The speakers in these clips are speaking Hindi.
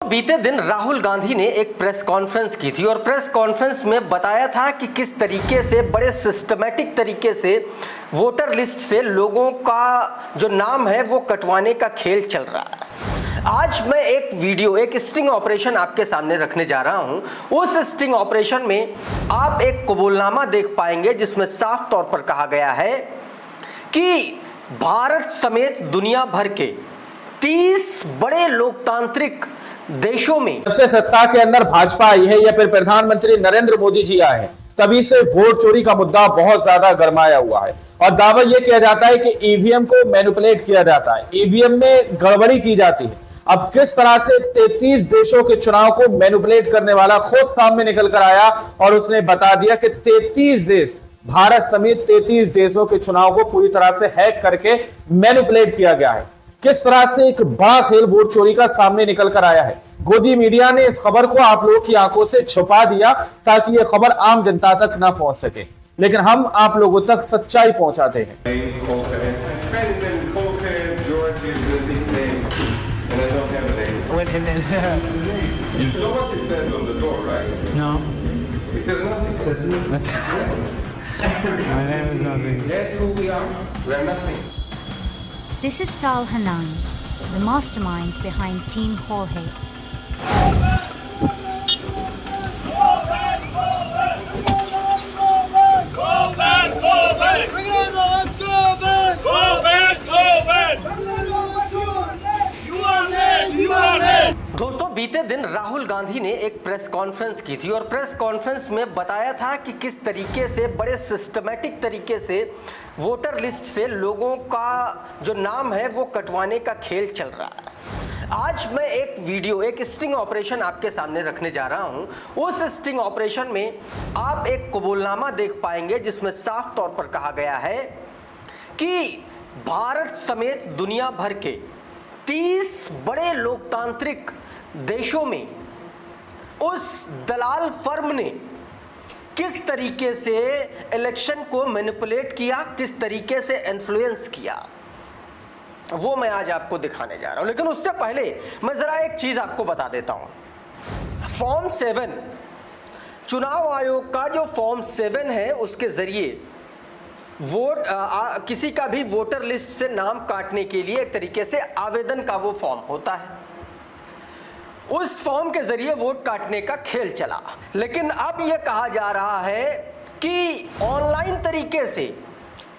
बीते दिन राहुल गांधी ने एक प्रेस कॉन्फ्रेंस की थी और प्रेस कॉन्फ्रेंस में बताया था कि किस तरीके से बड़े सिस्टमैटिक तरीके से वोटर लिस्ट से लोगों का जो नाम है वो कटवाने का खेल चल रहा है। आज मैं एक वीडियो, एक स्टिंग ऑपरेशन आपके सामने रखने जा रहा हूं। उस स्टिंग ऑपरेशन में आप एक कबूलनामा देख पाएंगे जिसमें साफ तौर पर कहा गया है कि भारत समेत दुनिया भर के 30 बड़े लोकतांत्रिक देशों में जब से सत्ता के अंदर भाजपा आई है या फिर प्रधानमंत्री नरेंद्र मोदी जी आए हैं, तभी से वोट चोरी का मुद्दा बहुत ज्यादा गरमाया हुआ है और दावा यह किया जाता है कि ईवीएम को मैनिपुलेट किया जाता है, ईवीएम में गड़बड़ी की जाती है। अब किस तरह से 33 देशों के चुनाव को मैनिपुलेट करने वाला खुद सामने निकल कर आया और उसने बता दिया कि 33 देश, भारत समेत 33 देशों के चुनाव को पूरी तरह से हैक करके मैनिपुलेट किया गया है। किस तरह से एक बड़ा खेल वोट चोरी का सामने निकल कर आया है। गोदी मीडिया ने इस खबर को आप लोगों की आंखों से छुपा दिया ताकि यह खबर आम जनता तक ना पहुंच सके, लेकिन हम आप लोगों तक सच्चाई पहुंचाते हैं। This is Tal Hanan, the mastermind behind Team Jorge. दोस्तों, बीते दिन राहुल गांधी ने एक प्रेस कॉन्फ्रेंस की थी और प्रेस कॉन्फ्रेंस में बताया था कि किस तरीके से बड़े सिस्टमैटिक तरीके से वोटर लिस्ट से लोगों का जो नाम है वो कटवाने का खेल चल रहा है। आज मैं एक वीडियो, एक स्टिंग ऑपरेशन आपके सामने रखने जा रहा हूं। उस स्टिंग ऑपरेशन में आप एक कबूलनामा देख पाएंगे जिसमें साफ तौर पर कहा गया है कि भारत समेत दुनिया भर के 30 बड़े लोकतांत्रिक देशों में उस दलाल फर्म ने किस तरीके से इलेक्शन को मैनिपुलेट किया, किस तरीके से इन्फ्लुएंस किया, वो मैं आज आपको दिखाने जा रहा हूं। लेकिन उससे पहले मैं जरा एक चीज आपको बता देता हूं। फॉर्म 7, चुनाव आयोग का जो फॉर्म 7 है, उसके जरिए वोट किसी का भी वोटर लिस्ट से नाम काटने के लिए एक तरीके से आवेदन का वो फॉर्म होता है। उस फॉर्म के जरिए वोट काटने का खेल चला, लेकिन अब यह कहा जा रहा है कि ऑनलाइन तरीके से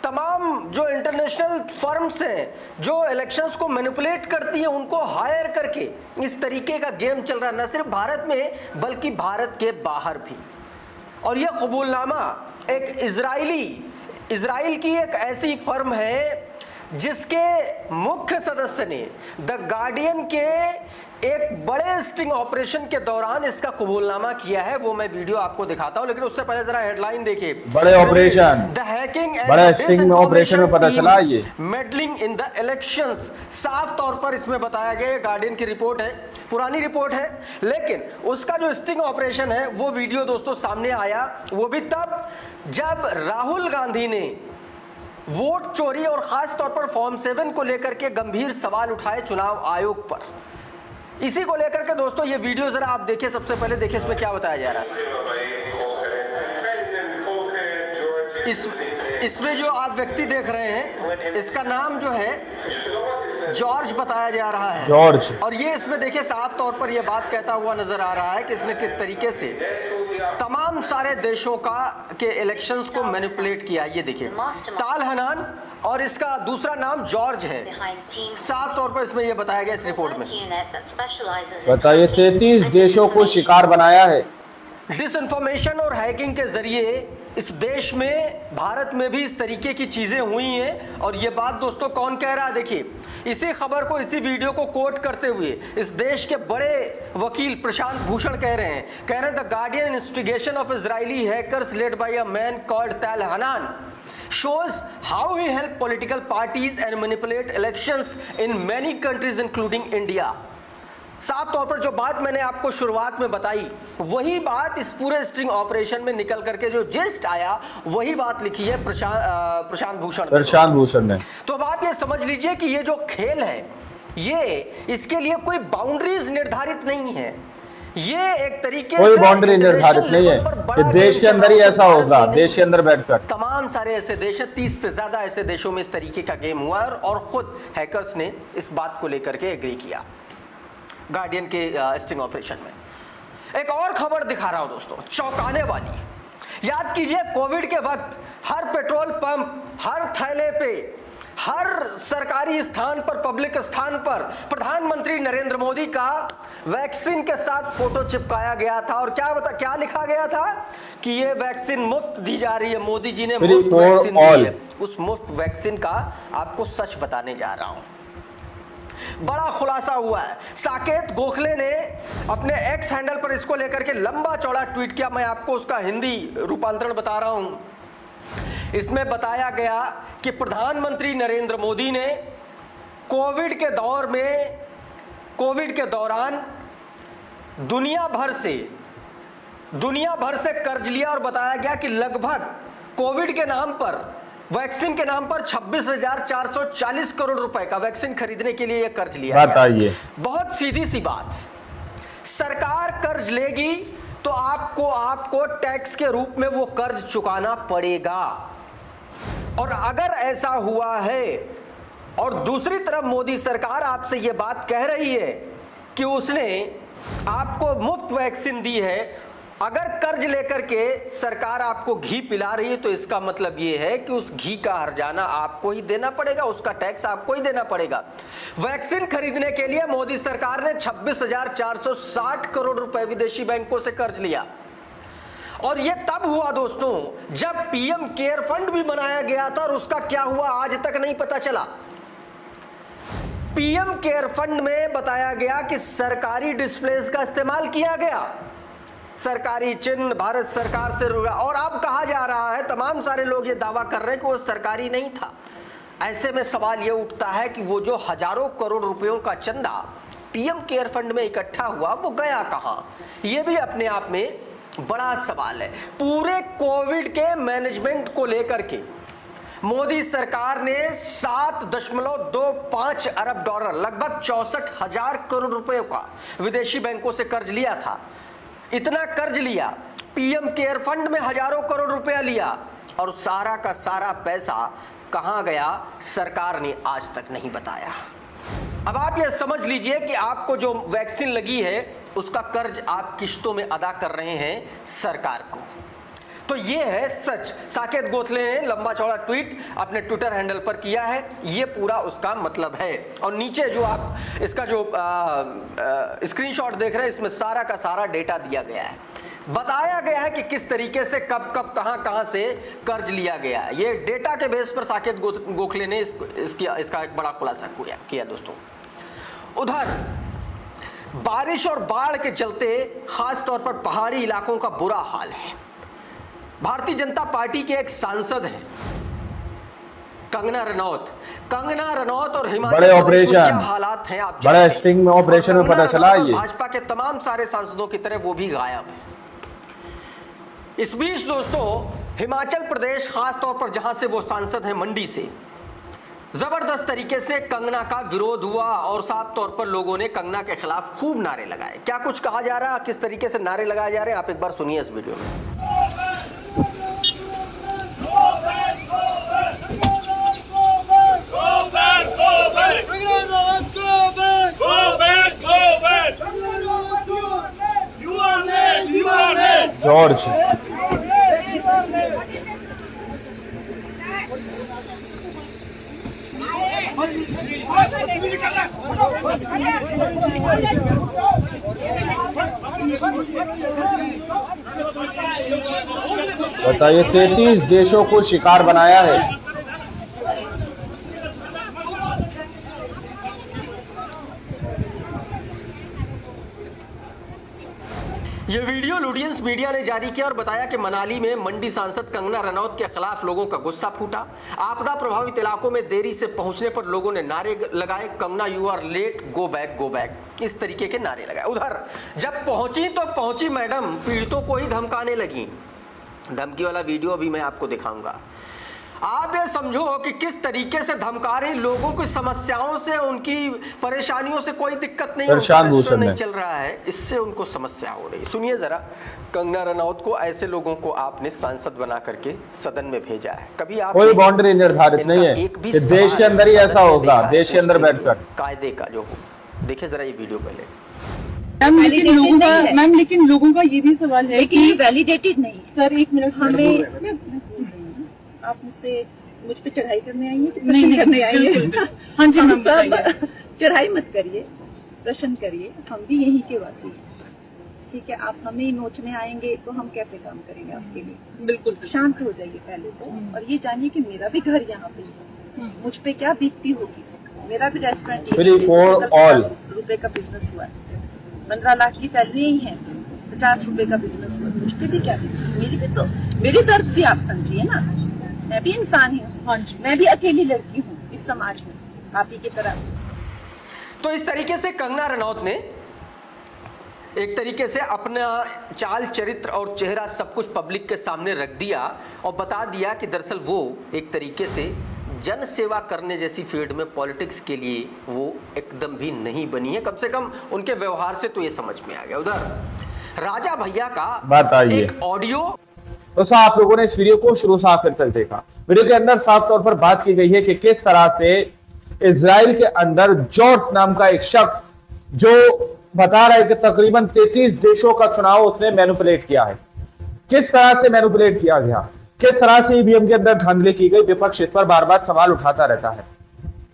तमाम जो इंटरनेशनल फर्म्स हैं जो इलेक्शंस को मैनिपुलेट करती है, उनको हायर करके इस तरीके का गेम चल रहा है, न सिर्फ भारत में बल्कि भारत के बाहर भी। और यह कबूलनामा एक इजराइल की एक ऐसी फर्म है जिसके मुख्य सदस्य ने द गार्डियन के एक बड़े स्टिंग ऑपरेशन के दौरान इसका कबूलनामा किया है। वो मैं वीडियो आपको दिखाता हूं, लेकिन उससे पहले जरा हेडलाइन देखिए। बड़े ऑपरेशन, द हैकिंग बड़े स्टिंग में ऑपरेशन में पता चला ये मेडलिंग इन द इलेक्शंस, साफ तौर पर इसमें बताया गया। गार्डियन की रिपोर्ट है, पुरानी रिपोर्ट है, लेकिन उसका जो स्टिंग ऑपरेशन है वो वीडियो दोस्तों सामने आया, वो भी तब जब राहुल गांधी ने वोट चोरी और खास तौर पर फॉर्म 7 को लेकर के गंभीर सवाल उठाए चुनाव आयोग पर। इसी को लेकर के दोस्तों ये वीडियो जरा आप देखिए। सबसे पहले देखिए इसमें क्या बताया जा रहा है। इसमें जो आप व्यक्ति देख रहे हैं, इसका नाम जो है जॉर्ज बताया जा रहा है, जॉर्ज। और ये इसमें देखिए साफ तौर पर ये बात कहता हुआ नजर आ रहा है कि इसने किस तरीके से तमाम सारे देशों के इलेक्शंस को मैनिपुलेट किया। ये देखिए ताल हनान और इसका दूसरा नाम जॉर्ज है। साफ तौर पर इसमें यह बताया गया इस रिपोर्ट में। बताइए 33 देशों को शिकार बनाया है। डिसइंफॉर्मेशन और हैकिंग के जरिए इस देश में, भारत में भी इस तरीके की चीजें हुई हैं। और ये बात दोस्तों कौन कह रहा है, देखिए इसी खबर को, इसी वीडियो को कोट करते हुए इस देश के बड़े वकील प्रशांत भूषण कह रहे हैं the guardian investigation of Israeli hackers led by a man called ताल Hanan shows how he helped political parties and manipulate elections in many countries including India। साफ तौर पर जो बात मैंने आपको शुरुआत में बताई, वही बात इस पूरे स्ट्रिंग ऑपरेशन में निकल करके जो जिस्ट आया, वही बात लिखी है प्रशांत भूषण ने। तो अब आप ये समझ लीजिए कि ये जो खेल है, ये इसके लिए कोई बाउंड्रीज निर्धारित नहीं है। ये एक तरीके कोई से बाउंड्री निर्धारित नहीं है कि देश के अंदर ही ऐसा होगा, देश के अंदर बैठकर। तमाम सारे ऐसे देश हैं, 30 से ज्यादा ऐसे देशों में इस तरीके का गेम हुआ है और खुद हैकर्स ने इस बात को लेकर के एग्री किया गार्डियन के स्टिंग ऑपरेशन में। एक और खबर दिखा रहा हूं दोस्तों, चौंकाने वाली। याद कीजिए कोविड के वक्त हर पेट्रोल पंप, हर थैले पे, हर सरकारी स्थान पर, पब्लिक स्थान पर प्रधानमंत्री नरेंद्र मोदी का वैक्सीन के साथ फोटो चिपकाया गया था और क्या लिखा गया था कि ये वैक्सीन मुफ्त दी जा रही है, मोदी जी ने मुफ्त वैक्सीन दी है। उस मुफ्त वैक्सीन का आपको सच बताने जा रहा हूं। बड़ा खुलासा हुआ है। साकेत गोखले ने अपने एक्स हैंडल पर इसको लेकर के लंबा चौड़ा ट्वीट किया। मैं आपको उसका हिंदी रूपांतरण बता रहा हूं। इसमें बताया गया कि प्रधानमंत्री नरेंद्र मोदी ने कोविड के दौरान दुनिया भर से कर्ज लिया और बताया गया कि लगभग कोविड के नाम पर, वैक्सीन के नाम पर 26,440 करोड़ रुपए का वैक्सीन खरीदने के लिए यह कर्ज लिया गया। बहुत सीधी सी बात, सरकार कर्ज लेगी तो आपको टैक्स के रूप में वो कर्ज चुकाना पड़ेगा। और अगर ऐसा हुआ है और दूसरी तरफ मोदी सरकार आपसे ये बात कह रही है कि उसने आपको मुफ्त वैक्सीन दी है, अगर कर्ज लेकर के सरकार आपको घी पिला रही है तो इसका मतलब ये है कि उस घी का हर्जाना आपको ही देना पड़ेगा, उसका टैक्स आपको ही देना पड़ेगा। वैक्सीन खरीदने के लिए मोदी सरकार ने 26,460 करोड़ रुपए विदेशी बैंकों से कर्ज लिया। और यह तब हुआ दोस्तों जब पीएम केयर फंड भी बनाया गया था और उसका क्या हुआ आज तक नहीं पता चला। पीएम केयर फंड में बताया गया कि सरकारी डिस्प्लेस का इस्तेमाल किया गया, सरकारी चिन्ह भारत सरकार से रुका, और अब कहा जा रहा है, तमाम सारे लोग ये दावा कर रहे हैं कि वो सरकारी नहीं था। ऐसे में सवाल ये उठता है कि वो जो हजारों करोड़ रुपयों का चंदा पीएम केयर फंड में इकट्ठा हुआ वो गया कहां? ये भी अपने आप में बड़ा सवाल है। पूरे कोविड के मैनेजमेंट को लेकर के मोदी सरकार ने 7.25 अरब डॉलर, लगभग 64,000 करोड़ रुपए का विदेशी बैंकों से कर्ज लिया था। इतना कर्ज लिया, पीएम केयर फंड में हजारों करोड़ रुपया लिया, और सारा का सारा पैसा कहां गया सरकार ने आज तक नहीं बताया। अब आप ये समझ लीजिए कि आपको जो वैक्सीन लगी है उसका कर्ज आप किश्तों में अदा कर रहे हैं सरकार को। तो ये है सच। साकेत गोखले ने लंबा चौड़ा ट्वीट अपने ट्विटर हैंडल पर किया है, ये पूरा उसका मतलब है। और नीचे जो आप इसका जो स्क्रीनशॉट देख रहे हैं, इसमें सारा का सारा डेटा दिया गया है, बताया गया है कि किस तरीके से कब कहां से कर्ज लिया गया है। ये डेटा के बेस पर साकेत गोखले ने इसका एक बड़ा खुलासा किया दोस्तों। उधर बारिश और बाढ़ के चलते खास तौर पर पहाड़ी इलाकों का बुरा हाल है। भारतीय जनता पार्टी के एक सांसद हैं कंगना रनौत और हिमाचल प्रदेश में क्या हालात हैं आप बड़ा स्टिंग में ऑपरेशन में पता चला। ये भाजपा के तमाम सारे सांसदों की तरह वो भी गायब है। इस बीच दोस्तों हिमाचल प्रदेश, खास तौर पर जहां से वो सांसद हैं मंडी से, जबरदस्त तरीके से कंगना का विरोध हुआ और साफ तौर पर लोगों ने कंगना के खिलाफ खूब नारे लगाए। क्या कुछ कहा जा रहा है, किस तरीके से नारे लगाए जा रहे हैं, आप एक बार सुनिए इस वीडियो में। जॉर्ज बताइए 33 देशों को शिकार बनाया है। ये वीडियो लुडियंस मीडिया ने जारी किया और बताया कि मनाली में मंडी सांसद कंगना रनौत के खिलाफ लोगों का गुस्सा फूटा। आपदा प्रभावित इलाकों में देरी से पहुंचने पर लोगों ने नारे लगाए, Kangana you are late, go back go back, इस तरीके के नारे लगाए। उधर जब पहुंची तो पहुंची मैडम पीड़ितों को ही धमकाने लगी। धमकी वाला वीडियो भी मैं आपको दिखाऊंगा। आप ये समझो कि किस तरीके से धमका रही, लोगों की समस्याओं से, उनकी परेशानियों से कोई दिक्कत नहीं, उनका नहीं चल रहा है, इससे उनको समस्या हो रही। सुनिए जरा, कंगना रनौत को, ऐसे लोगों को आपने सांसद बना करके सदन में भेजा है, कभी आप कोई बाउंड्री निर्धारित नहीं है कि देश के अंदर ही ऐसा होगा, देश के अंदर बैठकर कायदे का जो हो। देखिए जरा ये वीडियो पहले। लेकिन लोगों का ये भी सवाल है कि वैलिडेटेड नहीं। सर एक मिनट, हमें आप मुझ पे चढ़ाई करने आई है कि प्रश्न करने आई है? हाँ जी सर, चढ़ाई मत करिए, प्रश्न करिए, हम भी यहीं के वासी हैं, ठीक है? आप हमें नोचने आएंगे तो हम कैसे काम करेंगे आपके लिए? बिल्कुल शांत हो जाइए पहले तो, और ये जानिए कि मेरा भी घर यहाँ पे है, मुझ पे क्या बीतती होगी। मेरा भी रेस्टोरेंट रुपए का बिजनेस हुआ है, 15 लाख की सैलरी ही है, 50 रुपए का बिजनेस हुआ, मुझ पे भी क्या मेरी दर्द भी आप समझिए ना, मैं भी इंसान ही हूँ, मैं भी अकेली लड़की हूँ इस समाज में, आप ही की तरह। तो इस तरीके से कंगना रनौत ने एक तरीके से अपना चाल चरित्र और चेहरा सब कुछ पब्लिक के सामने रख दिया और बता दिया कि दरअसल वो एक तरीके से जन सेवा करने जैसी फील्ड में, पॉलिटिक्स के लिए वो एकदम भी नहीं बनी है। कम से कम उनके व्यवहार से तो ये समझ में आ गया। उधर राजा भैया का एक ऑडियो, तो आप लोगों ने इस वीडियो को शुरू से आखिर तक देखा। वीडियो के अंदर साफ तौर पर बात की गई है कि किस तरह से इजराइल के अंदर जॉर्ज नाम का एक शख्स जो बता रहा है कि तकरीबन 33 देशों का चुनाव उसने मैनिपुलेट किया है, किस तरह से मैनिपुलेट किया गया, किस तरह से ईवीएम के अंदर धांधली की गई। विपक्ष इस पर बार बार सवाल उठाता रहता है,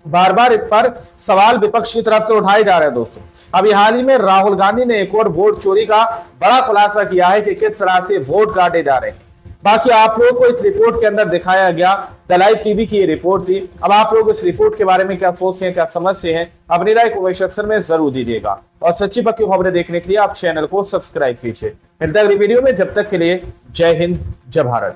बार बार इस पर सवाल विपक्ष की तरफ से उठाए जा रहे हैं। दोस्तों अभी हाल ही में राहुल गांधी ने एक और वोट चोरी का बड़ा खुलासा किया है कि किस तरह से वोट काटे जा रहे हैं। बाकी आप लोगों को इस रिपोर्ट के अंदर दिखाया गया, द लाइव टीवी की ये रिपोर्ट थी। अब आप लोग इस रिपोर्ट के बारे में क्या सोचते हैं, क्या समझते हैं, अपनी राय कमेंट सेक्शन में जरूर दीजिएगा और सच्ची पक्की खबरें देखने के लिए आप चैनल को सब्सक्राइब कीजिए। मिलते हैं अगली वीडियो में, जब तक के लिए जय हिंद, जय भारत।